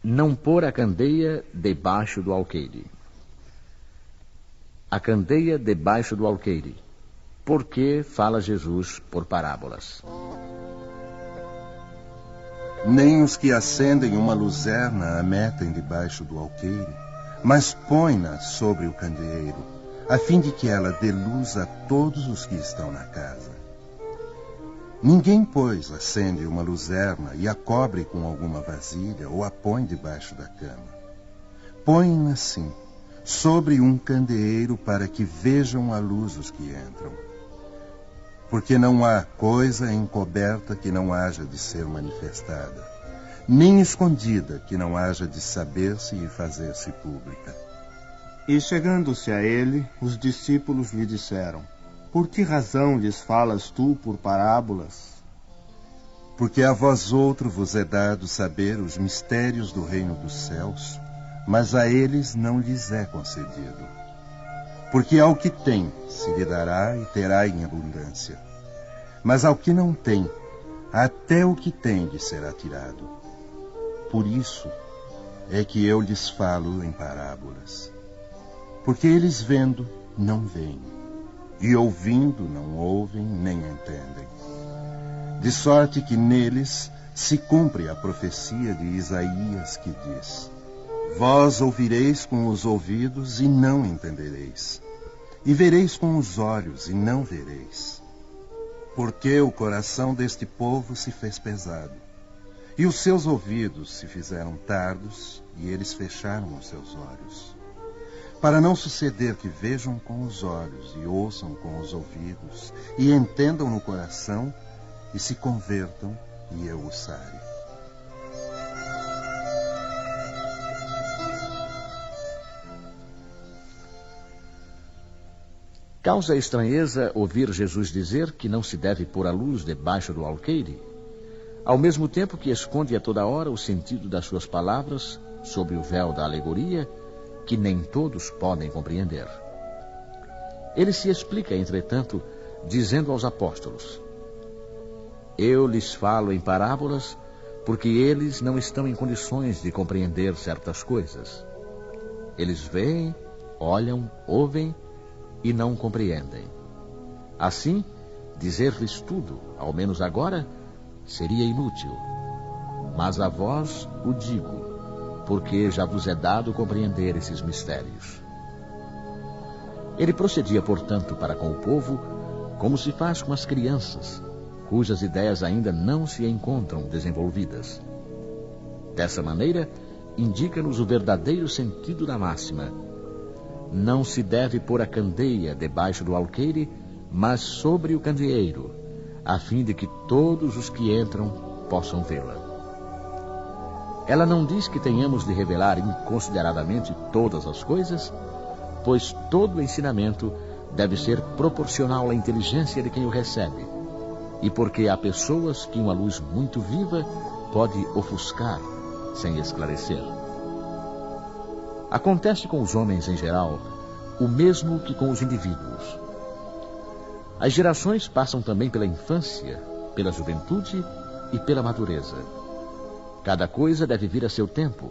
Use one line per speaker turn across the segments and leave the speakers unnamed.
Não pôr a candeia debaixo do alqueire. A candeia debaixo do alqueire. Por que fala Jesus por parábolas?
Nem os que acendem uma luzerna a metem debaixo do alqueire, mas põem-na sobre o candeeiro, a fim de que ela dê luz a todos os que estão na casa. Ninguém, pois, acende uma luzerna e a cobre com alguma vasilha ou a põe debaixo da cama. Põe-na assim, sobre um candeeiro, para que vejam a luz os que entram. Porque não há coisa encoberta que não haja de ser manifestada, nem escondida que não haja de saber-se e fazer-se pública.
E chegando-se a ele, os discípulos lhe disseram: Por que razão lhes falas tu por parábolas?
Porque a vós outro vos é dado saber os mistérios do reino dos céus, mas a eles não lhes é concedido. Porque ao que tem se lhe dará e terá em abundância, mas ao que não tem, até o que tem lhe será tirado. Por isso é que eu lhes falo em parábolas. Porque eles vendo, não veem, e ouvindo, não ouvem, nem entendem. De sorte que neles se cumpre a profecia de Isaías, que diz: Vós ouvireis com os ouvidos e não entendereis, e vereis com os olhos e não vereis. Porque o coração deste povo se fez pesado, e os seus ouvidos se fizeram tardos, e eles fecharam os seus olhos. Para não suceder que vejam com os olhos e ouçam com os ouvidos, e entendam no coração, e se convertam, e eu os sare.
Causa estranheza ouvir Jesus dizer que não se deve pôr a luz debaixo do alqueire, ao mesmo tempo que esconde a toda hora o sentido das suas palavras sob o véu da alegoria, que nem todos podem compreender. Ele se explica, entretanto, dizendo aos apóstolos: Eu lhes falo em parábolas, porque eles não estão em condições de compreender certas coisas. Eles veem, olham, ouvem e não compreendem. Assim, dizer-lhes tudo, ao menos agora, seria inútil. Mas a vós o digo, porque já vos é dado compreender esses mistérios. Ele procedia, portanto, para com o povo, como se faz com as crianças, cujas ideias ainda não se encontram desenvolvidas. Dessa maneira, indica-nos o verdadeiro sentido da máxima: não se deve pôr a candeia debaixo do alqueire, mas sobre o candeeiro, a fim de que todos os que entram possam vê-la. Ela não diz que tenhamos de revelar inconsideradamente todas as coisas, pois todo o ensinamento deve ser proporcional à inteligência de quem o recebe, e porque há pessoas que uma luz muito viva pode ofuscar sem esclarecer. Acontece com os homens em geral o mesmo que com os indivíduos. As gerações passam também pela infância, pela juventude e pela madureza. Cada coisa deve vir a seu tempo,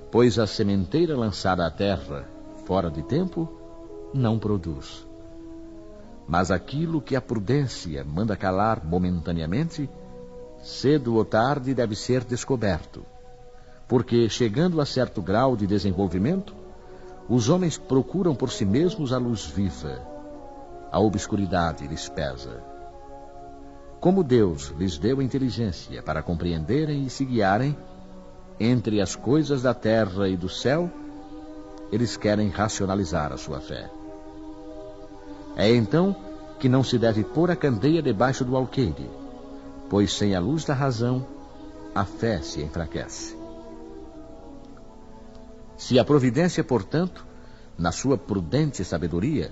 pois a sementeira lançada à terra fora de tempo não produz. Mas aquilo que a prudência manda calar momentaneamente, cedo ou tarde deve ser descoberto, porque, chegando a certo grau de desenvolvimento, os homens procuram por si mesmos a luz viva. A obscuridade lhes pesa. Como Deus lhes deu inteligência para compreenderem e se guiarem entre as coisas da terra e do céu, eles querem racionalizar a sua fé. É então que não se deve pôr a candeia debaixo do alqueire, pois sem a luz da razão, a fé se enfraquece. Se a providência, portanto, na sua prudente sabedoria,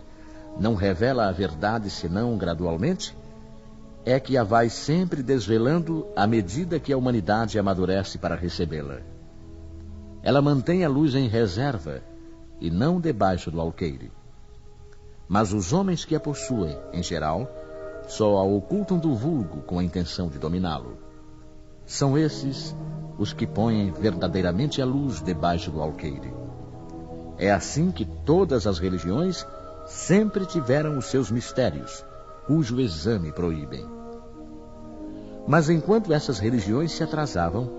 não revela a verdade senão gradualmente, é que a vai sempre desvelando à medida que a humanidade amadurece para recebê-la. Ela mantém a luz em reserva e não debaixo do alqueire. Mas os homens que a possuem, em geral, só a ocultam do vulgo com a intenção de dominá-lo. São esses os que põem verdadeiramente a luz debaixo do alqueire. É assim que todas as religiões sempre tiveram os seus mistérios, cujo exame proíbem. Mas enquanto essas religiões se atrasavam,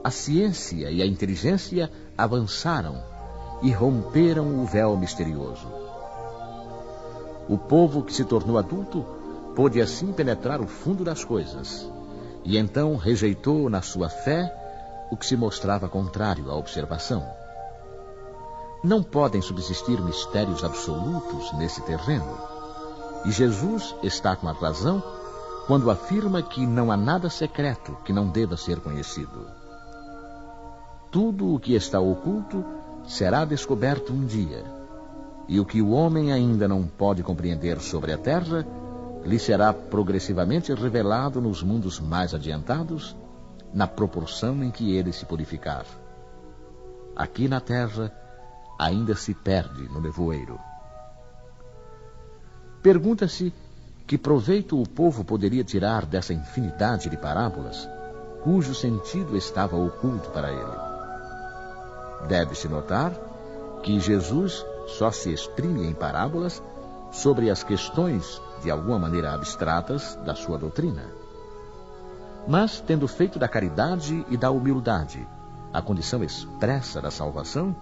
a ciência e a inteligência avançaram e romperam o véu misterioso. O povo que se tornou adulto pôde assim penetrar o fundo das coisas, e então rejeitou na sua fé o que se mostrava contrário à observação. Não podem subsistir mistérios absolutos nesse terreno, e Jesus está com a razão quando afirma que não há nada secreto que não deva ser conhecido. Tudo o que está oculto será descoberto um dia, e o que o homem ainda não pode compreender sobre a terra lhe será progressivamente revelado nos mundos mais adiantados, na proporção em que ele se purificar. Aqui na terra, ainda se perde no nevoeiro. Pergunta-se que proveito o povo poderia tirar dessa infinidade de parábolas, cujo sentido estava oculto para ele. Deve-se notar que Jesus só se exprime em parábolas sobre as questões, de alguma maneira abstratas, da sua doutrina. Mas, tendo feito da caridade e da humildade a condição expressa da salvação,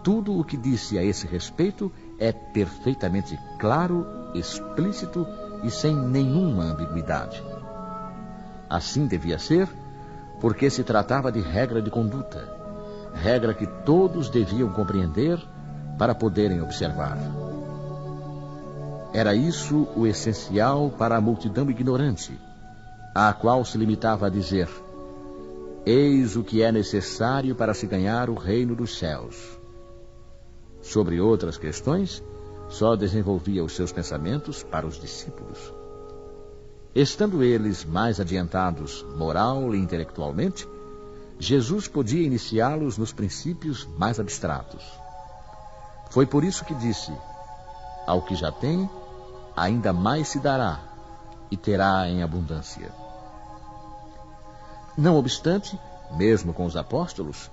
tudo o que disse a esse respeito é perfeitamente claro, explícito e sem nenhuma ambiguidade. Assim devia ser, porque se tratava de regra de conduta, regra que todos deviam compreender para poderem observar. Era isso o essencial para a multidão ignorante, à qual se limitava a dizer: eis o que é necessário para se ganhar o reino dos céus. Sobre outras questões, só desenvolvia os seus pensamentos para os discípulos. Estando eles mais adiantados moral e intelectualmente, Jesus podia iniciá-los nos princípios mais abstratos. Foi por isso que disse: ao que já tem, ainda mais se dará, e terá em abundância. Não obstante, mesmo com os apóstolos,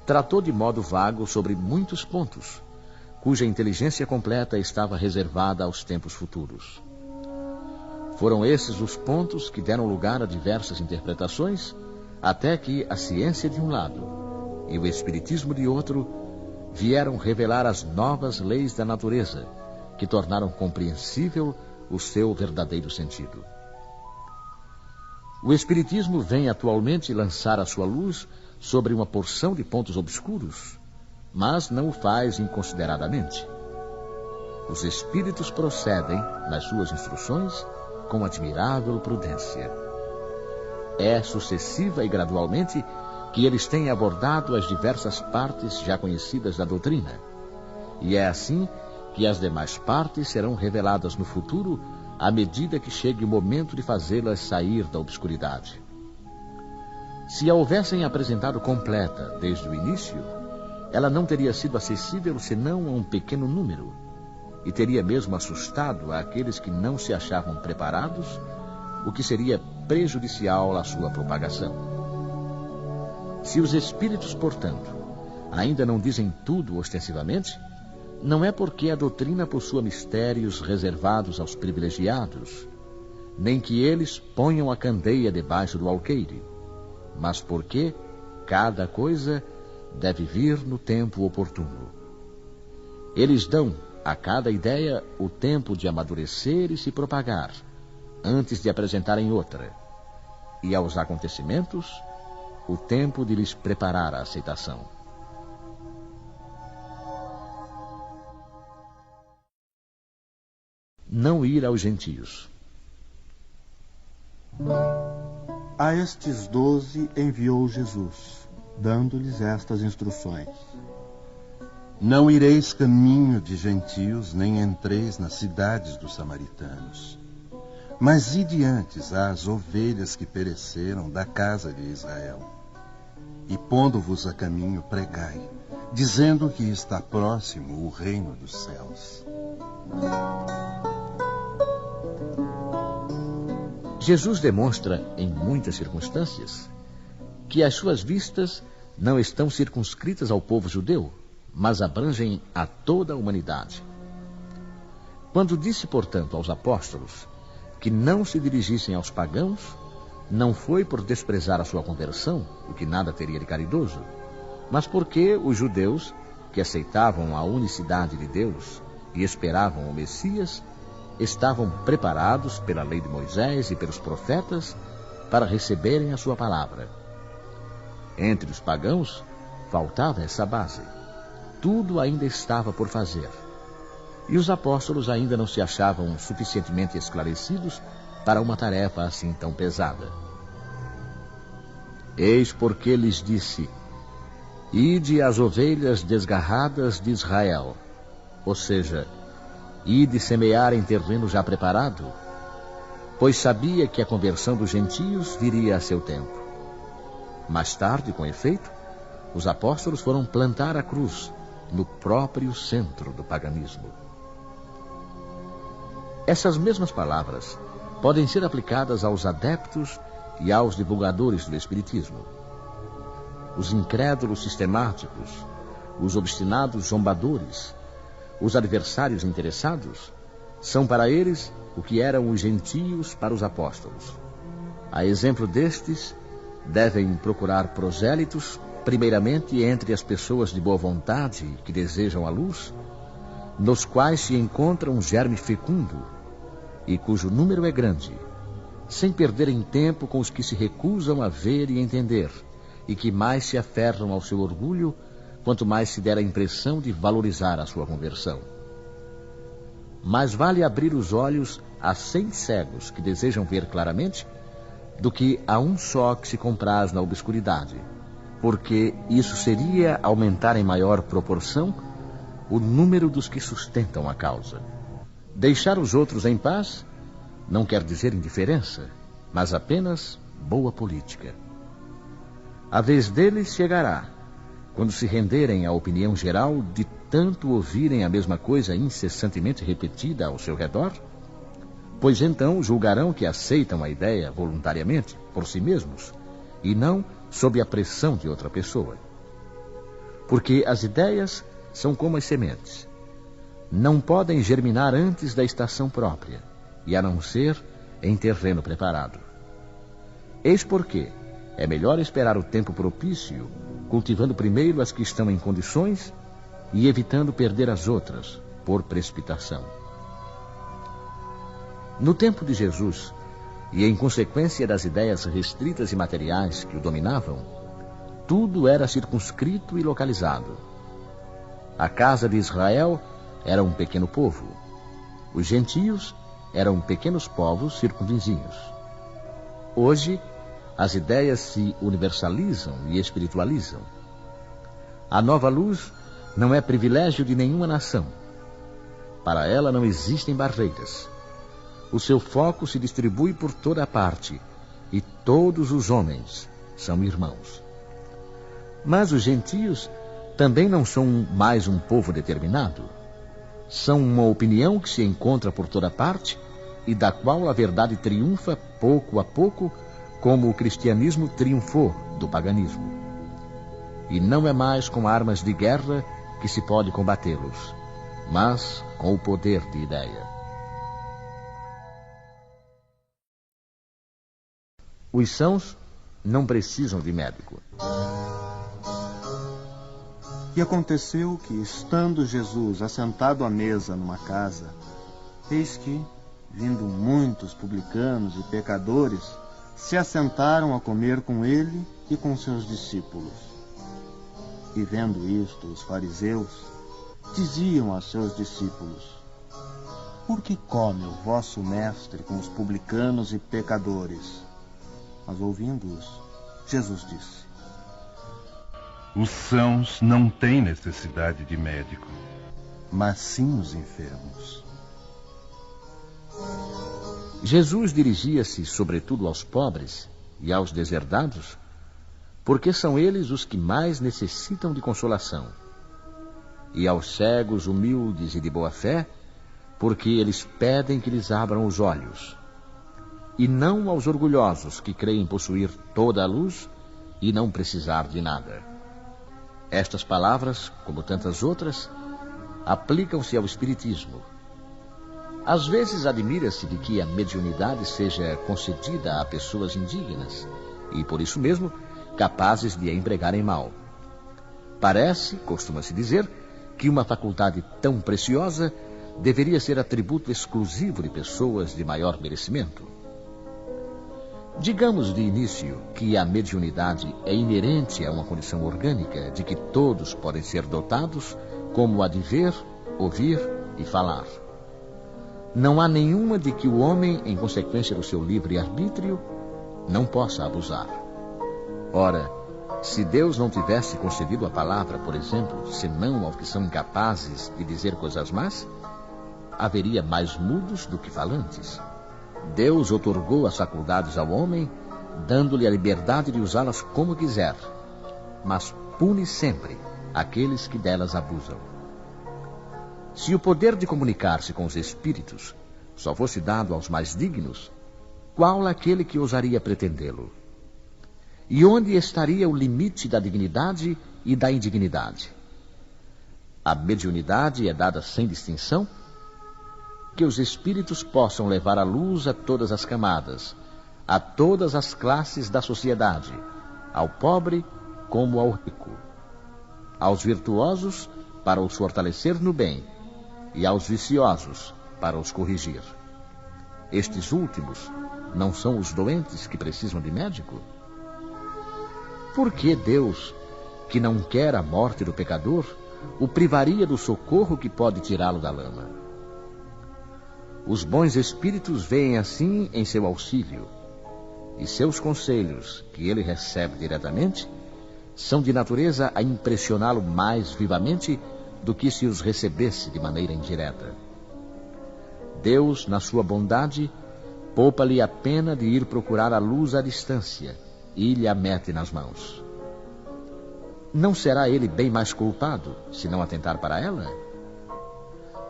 tratou de modo vago sobre muitos pontos, cuja inteligência completa estava reservada aos tempos futuros. Foram esses os pontos que deram lugar a diversas interpretações, até que a ciência de um lado e o espiritismo de outro vieram revelar as novas leis da natureza, que tornaram compreensível o seu verdadeiro sentido. O espiritismo vem atualmente lançar a sua luz sobre uma porção de pontos obscuros, mas não o faz inconsideradamente. Os espíritos procedem, nas suas instruções, com admirável prudência. É sucessiva e gradualmente que eles têm abordado as diversas partes já conhecidas da doutrina, e é assim que as demais partes serão reveladas no futuro, à medida que chegue o momento de fazê-las sair da obscuridade. Se a houvessem apresentado completa desde o início, ela não teria sido acessível senão a um pequeno número, e teria mesmo assustado aqueles que não se achavam preparados, o que seria prejudicial à sua propagação. Se os espíritos, portanto, ainda não dizem tudo ostensivamente, não é porque a doutrina possua mistérios reservados aos privilegiados, nem que eles ponham a candeia debaixo do alqueire, mas porque cada coisa deve vir no tempo oportuno. Eles dão a cada ideia o tempo de amadurecer e se propagar, antes de apresentarem outra, e aos acontecimentos, o tempo de lhes preparar a aceitação. Não ir aos gentios.
A estes 12 enviou Jesus, dando-lhes estas instruções:
não ireis caminho de gentios, nem entreis nas cidades dos samaritanos, mas ide antes às ovelhas que pereceram da casa de Israel. E pondo-vos a caminho, pregai, dizendo que está próximo o reino dos céus.
Jesus demonstra, em muitas circunstâncias, que as suas vistas não estão circunscritas ao povo judeu, mas abrangem a toda a humanidade. Quando disse, portanto, aos apóstolos que não se dirigissem aos pagãos, não foi por desprezar a sua conversão, o que nada teria de caridoso, mas porque os judeus, que aceitavam a unicidade de Deus e esperavam o Messias, estavam preparados pela lei de Moisés e pelos profetas para receberem a sua palavra. Entre os pagãos faltava essa base. Tudo ainda estava por fazer. E os apóstolos ainda não se achavam suficientemente esclarecidos para uma tarefa assim tão pesada. Eis porque lhes disse: ide às ovelhas desgarradas de Israel, ou seja, ide semear em terreno já preparado, pois sabia que a conversão dos gentios viria a seu tempo. Mais tarde, com efeito, os apóstolos foram plantar a cruz no próprio centro do paganismo. Essas mesmas palavras podem ser aplicadas aos adeptos e aos divulgadores do Espiritismo. Os incrédulos sistemáticos, os obstinados zombadores, os adversários interessados, são para eles o que eram os gentios para os apóstolos. A exemplo destes, devem procurar prosélitos, primeiramente entre as pessoas de boa vontade que desejam a luz, nos quais se encontra um germe fecundo e cujo número é grande, sem perderem tempo com os que se recusam a ver e entender, e que mais se aferram ao seu orgulho, quanto mais se der a impressão de valorizar a sua conversão. Mais vale abrir os olhos a 100 cegos que desejam ver claramente, do que a um só que se compraz na obscuridade, porque isso seria aumentar em maior proporção o número dos que sustentam a causa. Deixar os outros em paz não quer dizer indiferença, mas apenas boa política. A vez deles chegará, quando se renderem à opinião geral de tanto ouvirem a mesma coisa incessantemente repetida ao seu redor, pois então julgarão que aceitam a ideia voluntariamente, por si mesmos, e não sob a pressão de outra pessoa. Porque as ideias são como as sementes. Não podem germinar antes da estação própria, e a não ser em terreno preparado. Eis porque é melhor esperar o tempo propício, cultivando primeiro as que estão em condições e evitando perder as outras por precipitação. No tempo de Jesus, e em consequência das ideias restritas e materiais que o dominavam, tudo era circunscrito e localizado. A casa de Israel era um pequeno povo. Os gentios eram pequenos povos circunvizinhos. Hoje, as ideias se universalizam e espiritualizam. A nova luz não é privilégio de nenhuma nação. Para ela não existem barreiras. O seu foco se distribui por toda a parte, e todos os homens são irmãos. Mas os gentios também não são mais um povo determinado. São uma opinião que se encontra por toda parte e da qual a verdade triunfa pouco a pouco, como o cristianismo triunfou do paganismo. E não é mais com armas de guerra que se pode combatê-los, mas com o poder de ideia. Os sãos não precisam de médico.
E aconteceu que, estando Jesus assentado à mesa numa casa, eis que, vindo muitos publicanos e pecadores, se assentaram a comer com ele e com seus discípulos. E vendo isto, os fariseus diziam a seus discípulos: por que come o vosso mestre com os publicanos e pecadores? Mas ouvindo-os, Jesus disse:
os sãos não têm necessidade de médico, mas sim os enfermos.
Jesus dirigia-se sobretudo aos pobres e aos deserdados, porque são eles os que mais necessitam de consolação, e aos cegos humildes e de boa fé, porque eles pedem que lhes abram os olhos, e não aos orgulhosos que creem possuir toda a luz e não precisar de nada. Estas palavras, como tantas outras, aplicam-se ao espiritismo. Às vezes admira-se de que a mediunidade seja concedida a pessoas indignas e, por isso mesmo, capazes de a empregarem mal. Parece, costuma-se dizer, que uma faculdade tão preciosa deveria ser atributo exclusivo de pessoas de maior merecimento. Digamos de início que a mediunidade é inerente a uma condição orgânica de que todos podem ser dotados, como a de ver, ouvir e falar. Não há nenhuma de que o homem, em consequência do seu livre-arbítrio, não possa abusar. Ora, se Deus não tivesse concedido a palavra, por exemplo, senão aos que são incapazes de dizer coisas más, haveria mais mudos do que falantes. Deus outorgou as faculdades ao homem, dando-lhe a liberdade de usá-las como quiser, mas pune sempre aqueles que delas abusam. Se o poder de comunicar-se com os espíritos só fosse dado aos mais dignos, qual aquele que ousaria pretendê-lo? E onde estaria o limite da dignidade e da indignidade? A mediunidade é dada sem distinção? Que os espíritos possam levar a luz a todas as camadas, a todas as classes da sociedade, ao pobre como ao rico, aos virtuosos para os fortalecer no bem, e aos viciosos para os corrigir. Estes últimos não são os doentes que precisam de médico? Por que Deus, que não quer a morte do pecador, o privaria do socorro que pode tirá-lo da lama? Os bons espíritos veem assim em seu auxílio, e seus conselhos, que ele recebe diretamente, são de natureza a impressioná-lo mais vivamente do que se os recebesse de maneira indireta. Deus, na sua bondade, poupa-lhe a pena de ir procurar a luz à distância e lhe a mete nas mãos. Não será ele bem mais culpado se não atentar para ela?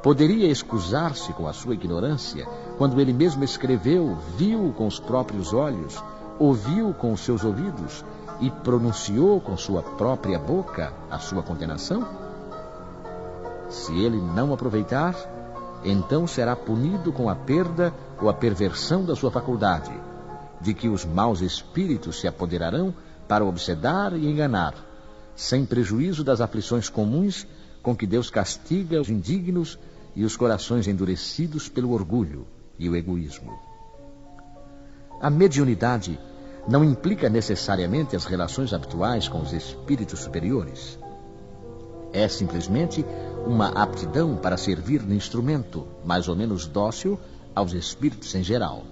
Poderia excusar-se com a sua ignorância quando ele mesmo escreveu, viu com os próprios olhos, ouviu com os seus ouvidos e pronunciou com sua própria boca a sua condenação? Se ele não aproveitar, então será punido com a perda ou a perversão da sua faculdade, de que os maus espíritos se apoderarão para obsedar e enganar, sem prejuízo das aflições comuns com que Deus castiga os indignos e os corações endurecidos pelo orgulho e o egoísmo. A mediunidade não implica necessariamente as relações habituais com os espíritos superiores. É simplesmente uma aptidão para servir de instrumento, mais ou menos dócil, aos espíritos em geral.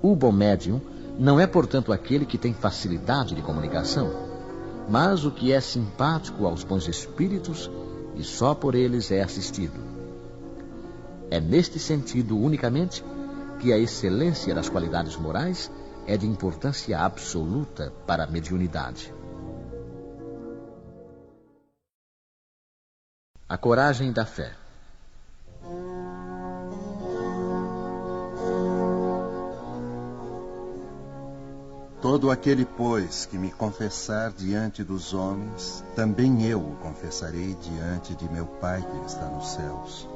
O bom médium não é, portanto, aquele que tem facilidade de comunicação, mas o que é simpático aos bons espíritos e só por eles é assistido. É neste sentido unicamente que a excelência das qualidades morais é de importância absoluta para a mediunidade. A coragem da fé.
Todo aquele, pois, que me confessar diante dos homens, também eu o confessarei diante de meu Pai que está nos céus.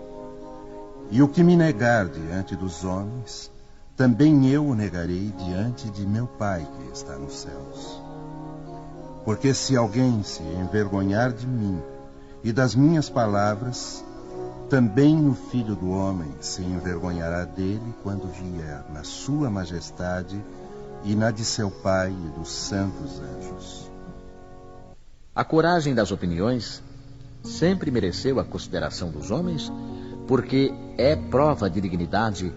E o que me negar diante dos homens, também eu o negarei diante de meu Pai que está nos céus. Porque se alguém se envergonhar de mim e das minhas palavras, também o Filho do Homem se envergonhará dele quando vier na sua majestade e na de seu Pai e dos santos anjos.
A coragem das opiniões sempre mereceu a consideração dos homens, porque é prova de dignidade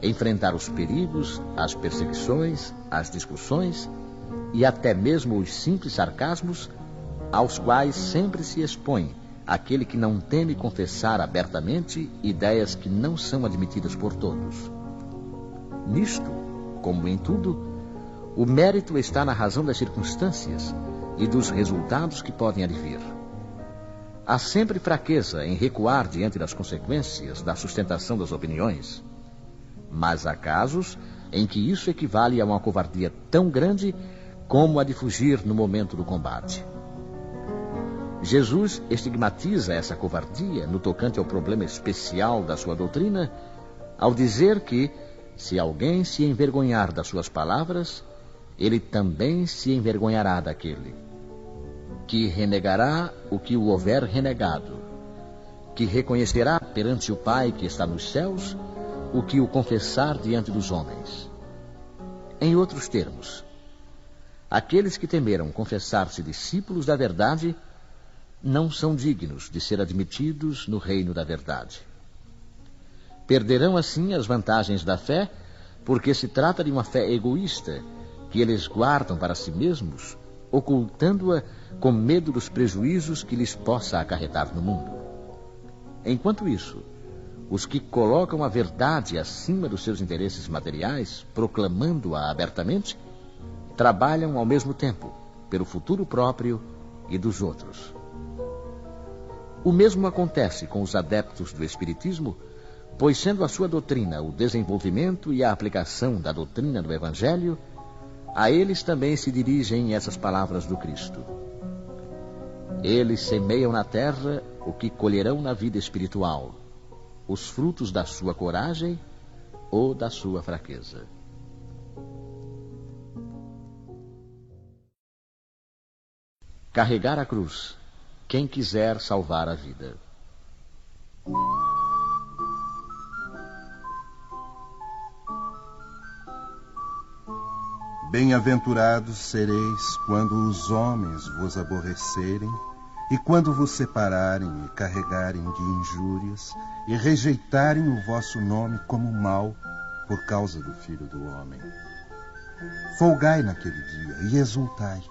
enfrentar os perigos, as perseguições, as discussões e até mesmo os simples sarcasmos aos quais sempre se expõe aquele que não teme confessar abertamente ideias que não são admitidas por todos. Nisto, como em tudo, o mérito está na razão das circunstâncias e dos resultados que podem advir. Há sempre fraqueza em recuar diante das consequências da sustentação das opiniões, mas há casos em que isso equivale a uma covardia tão grande como a de fugir no momento do combate. Jesus estigmatiza essa covardia no tocante ao problema especial da sua doutrina, ao dizer que, se alguém se envergonhar das suas palavras, ele também se envergonhará daquele, que renegará o que o houver renegado, que reconhecerá perante o Pai que está nos céus o que o confessar diante dos homens. Em outros termos, aqueles que temeram confessar-se discípulos da verdade não são dignos de ser admitidos no reino da verdade. Perderão assim as vantagens da fé, porque se trata de uma fé egoísta que eles guardam para si mesmos, ocultando-a com medo dos prejuízos que lhes possa acarretar no mundo. Enquanto isso, os que colocam a verdade acima dos seus interesses materiais, proclamando-a abertamente, trabalham ao mesmo tempo pelo futuro próprio e dos outros. O mesmo acontece com os adeptos do Espiritismo, pois sendo a sua doutrina o desenvolvimento e a aplicação da doutrina do Evangelho, a eles também se dirigem essas palavras do Cristo. Eles semeiam na terra o que colherão na vida espiritual, os frutos da sua coragem ou da sua fraqueza. Carregar a cruz. Quem quiser salvar a vida.
Bem-aventurados sereis quando os homens vos aborrecerem e quando vos separarem e carregarem de injúrias e rejeitarem o vosso nome como mal por causa do Filho do Homem. Folgai naquele dia e exultai,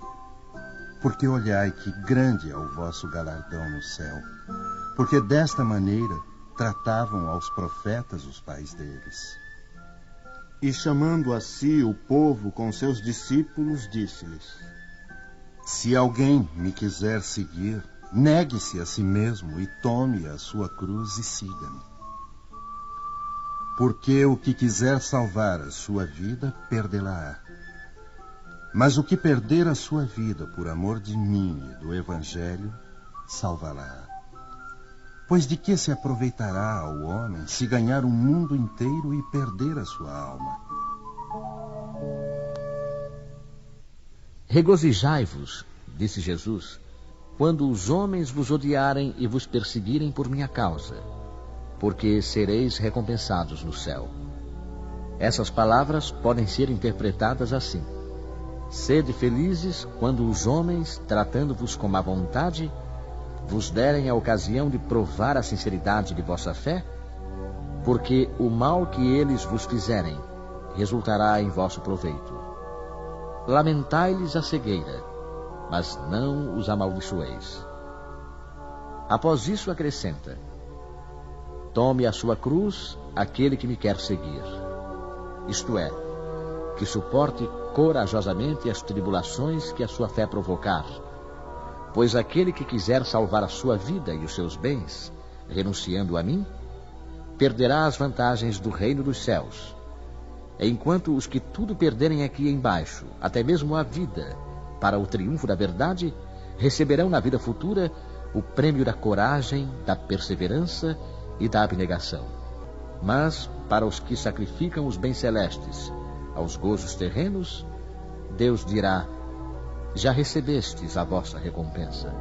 porque olhai que grande é o vosso galardão no céu, porque desta maneira tratavam aos profetas os pais deles.
E chamando a si o povo com seus discípulos, disse-lhes:
Se alguém me quiser seguir, negue-se a si mesmo e tome a sua cruz e siga-me. Porque o que quiser salvar a sua vida, perdê-la-á. Mas o que perder a sua vida por amor de mim e do Evangelho, salvá-la. Pois de que se aproveitará ao homem se ganhar o mundo inteiro e perder a sua alma?
Regozijai-vos, disse Jesus, quando os homens vos odiarem e vos perseguirem por minha causa, porque sereis recompensados no céu. Essas palavras podem ser interpretadas assim: sede felizes quando os homens, tratando-vos com má vontade, vos derem a ocasião de provar a sinceridade de vossa fé, porque o mal que eles vos fizerem resultará em vosso proveito. Lamentai-lhes a cegueira, mas não os amaldiçoeis. Após isso acrescenta: tome a sua cruz aquele que me quer seguir, isto é, que suporte corajosamente as tribulações que a sua fé provocar, pois aquele que quiser salvar a sua vida e os seus bens, renunciando a mim, perderá as vantagens do reino dos céus, enquanto os que tudo perderem aqui embaixo, até mesmo a vida, para o triunfo da verdade, receberão na vida futura o prêmio da coragem, da perseverança e da abnegação. Mas, para os que sacrificam os bens celestes aos gozos terrenos, Deus dirá: já recebestes a vossa recompensa.